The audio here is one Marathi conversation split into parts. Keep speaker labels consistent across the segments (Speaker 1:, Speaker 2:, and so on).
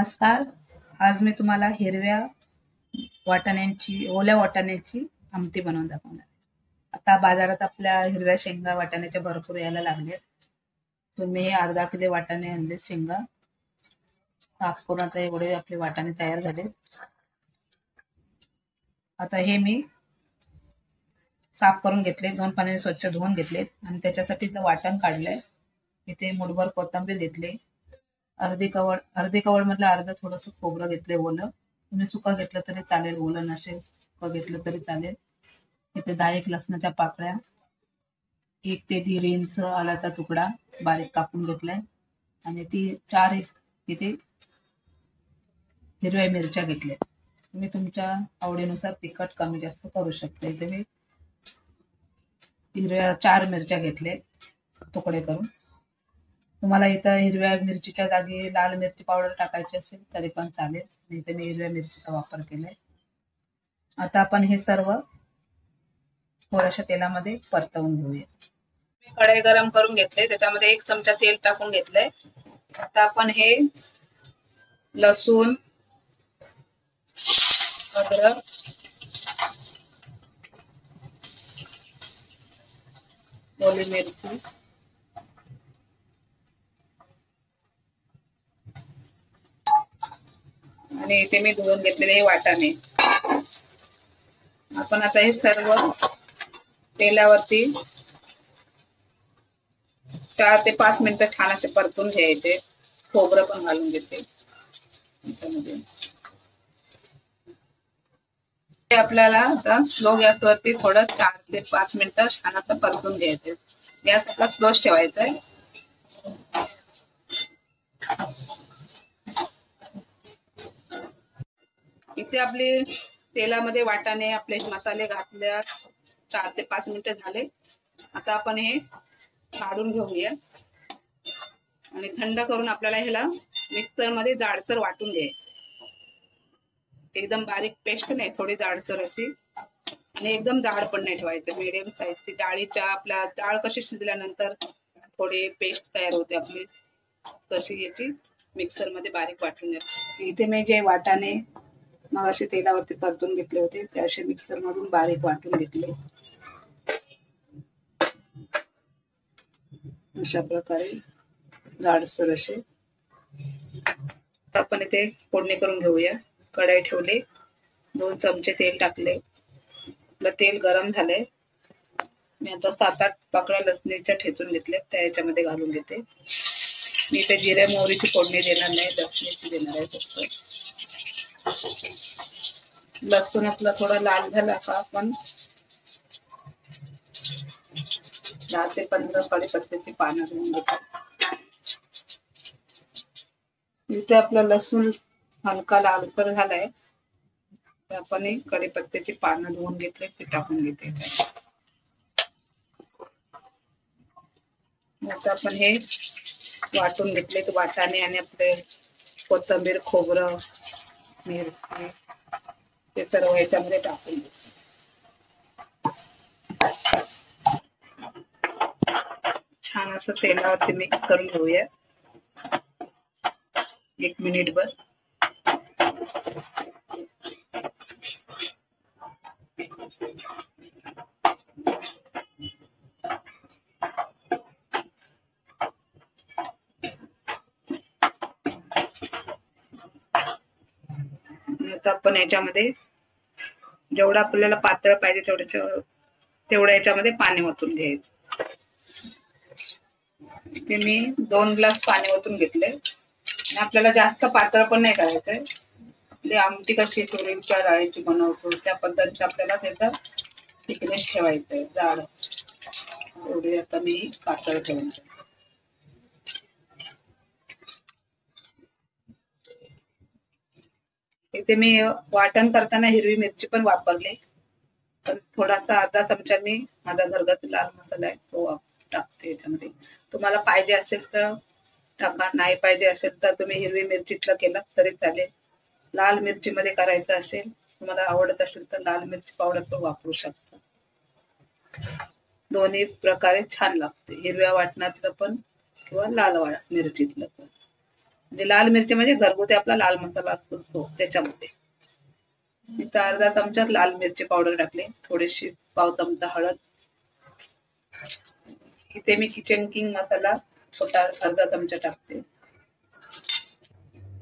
Speaker 1: नमस्कार. आज मी तुम्हाला ओल्या वाटाण्याची आमटी बनवून दाखवणार. आता बाजारात आपल्या हिरव्या शेंगा वाटाण्याच्या भरपूर यायला लागल्यात. तुम्ही अर्धा किलो वाटाणे आणले, शेंगा साफ करून आता एवढे आपले वाटाणे तयार झाले. आता हे मी साफ करून घेतले, 2 पाण्याने स्वच्छ धुवून घेतले आणि त्याच्यासाठी वाटण काढलंय. इथे मुठभर कोथिंबीर घेतली, अर्धी कवळ मधलं अर्ध थोडस खोबरं घेतलंय ओलं. तुम्ही सुका घेतलं तरी चालेल, ओलं नसेल सुका घेतलं तरी चालेल. इथे 10 लसणाच्या पाकळ्या, 1 ते 1.5 इंच आल्याचा तुकडा बारीक कापून घेतलाय आणि 4 इथे हिरव्या मिरच्या घेतल्या. तुम्ही तुमच्या आवडीनुसार तिखट कमी जास्त करू शकता. इथे मी 4 मिरच्या घेतले तुकडे करून. तुम्हाला इथं हिरव्या मिरचीच्या जागी लाल मिरची पावडर टाकायची असेल तरी पण चालेल. इथे मी हिरव्या मिरचीचा वापर केलाय. आता आपण हे सर्व थोड्याशा तेलामध्ये परतवून घेऊया. मी कढई गरम करून घेतले, त्याच्यामध्ये 1 चमचा तेल टाकून घेतलंय. आता आपण हे लसूण, अद्रक, ओली मिरची, आणि इथे मी धुवून घेतलेले हे वाटाणे आपण आता हे सर्व तेलावरती 4 ते 5 मिनिटं छान असे परतून घ्यायचे. खोबरं पण घालून घेते त्याच्यामध्ये. आपल्याला आता स्लो गॅसवरती थोडं 4 ते 5 मिनिटं छान असं परतून घ्यायचे. गॅस आपला स्लोच ठेवायचा आहे. इथे आपले तेलामध्ये वाटाणे आपले मसाले घातल्या 4 ते 5 मिनिटं झाले. आता आपण हे काढून घेऊया आणि थंड करून आपल्याला ह्याला मिक्सर मध्ये जाडसर वाटून घ्यायचं. एकदम बारीक पेस्ट नाही, थोडी जाडसर अशी, आणि एकदम जाड पण नाही ठेवायचं. मीडियम साईजची डाळीच्या आपल्या डाळ कशी शिजल्यानंतर थोडी पेस्ट तयार होते आपली, तशी याची मिक्सर मध्ये बारीक वाटून घ्यायची. इथे मी जे वाटाणे मग असे तेलावरती परतून घेतले होते ते असे मिक्सर मधून बारीक वाटून घेतले. अशा प्रकारे जाडसर असे. आपण इथे फोडणी करून घेऊया. कढई ठेवली, 2 चमचे तेल टाकले. आपलं तेल गरम झालंय. मी आता 7-8 पाकळ्या लसणीच्या ठेचून घेतल्या, त्या याच्यामध्ये घालून घेते. मी इथे जिरे मोहरीची फोडणी देणार नाही, लसणीची देणार आहे फक्त. लसूण आपला थोडा लाल झाला का आपण 10 ते 15 कढीपत्त्याची पानं घेऊन घेतो. इथे आपला लसूण हलका लालसर झालाय, तर आपण कढीपत्त्याची पानं धुवून घेतले ते टाकून घेते. आता आपण हे वाटून घेतले वाटाणे आणि आपले कोथिंबीर, खोबरं, मिरची ते सर्व याच्यामध्ये टाकून घेऊ. छान असं तेलावरती मिक्स करून घेऊया 1 मिनिटभर. आता आपण याच्यामध्ये जेवढं आपल्याला पातळ पाहिजे तेवढ्या याच्यामध्ये पाणी ओतून घ्यायचं. ते मी 2 ग्लास पाणी ओतून घेतले. आणि आपल्याला जास्त पातळ पण नाही करायचंय. आपली आमटी कशी तुरीच्या डाळीची बनवतो त्या पद्धतीने आपल्याला त्याचा थिकनेस ठेवायचंय, जाड. एवढी आता मी पातळ ठेवून. इथे मी वाटण करताना हिरवी मिरची पण वापरली, पण थोडासा अर्धा चमचा मी माझा घरगुती लाल मसाला आहे तो टाकते याच्यामध्ये. तुम्हाला पाहिजे असेल तर टाका, नाही पाहिजे असेल तर तुम्ही हिरवी मिरचीतलं केलं तरी चालेल. लाल मिरची मध्ये करायचं असेल, तुम्हाला आवडत असेल तर लाल मिरची पावडर पण वापरू शकता. दोन्ही प्रकारे छान लागते, हिरव्या वाटणातलं पण किंवा लाल मिरचीतलं पण. म्हणजे लाल मिरची म्हणजे घरगुती आपला लाल मसाला असतो तो त्याच्यामध्ये. इथं अर्धा चमचा लाल मिरची पावडर टाकली, थोडीशी पाव चमचा हळद. इथे मी किचन किंग मसाला छोटा अर्धा चमचा टाकते.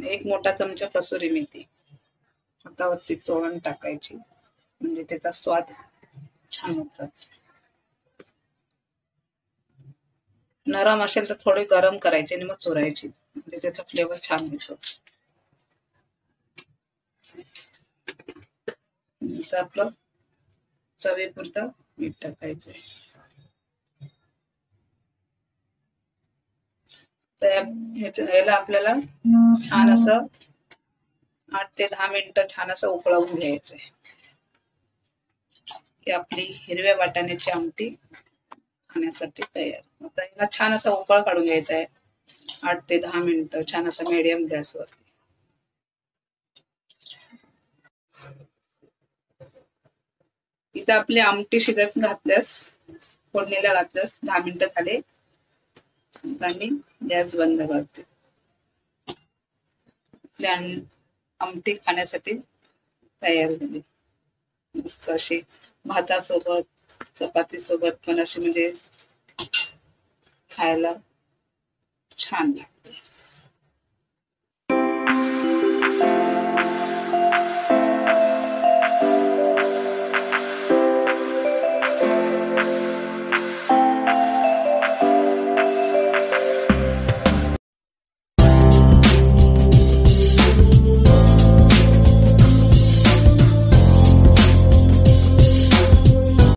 Speaker 1: एक मोठा चमचा कसुरी मेथी हातावरती चोळून टाकायची, म्हणजे त्याचा स्वाद छान होतात. नरम असेल तर थोडी गरम करायची आणि मग चोरायची, म्हणजे त्याचा फ्लेवर छान येतो. नंतर आपलं चवीपुरतं मीठ टाकायचं. तर याला आपल्याला छान असं 8 ते 10 मिनिटं छान असं उकळवून घ्यायचंय, की आपली हिरव्या वाटाण्याची आमटी खाण्यासाठी तयार. आता याला छान असा उकळ काढून घ्यायचा आहे 8 ते 10 मिनिटं छान असं मीडियम गॅसवरती. इथं आपली आमटी शिजत घातल्यास, फोडणीला घातल्यास 10 मिनिटं झाले. आता मी गॅस बंद करते. आपली आमटी खाण्यासाठी तयार झाली. मस्त अशी भातासोबत चपाती सोबत पण अशी म्हणजे खायला छान लागते.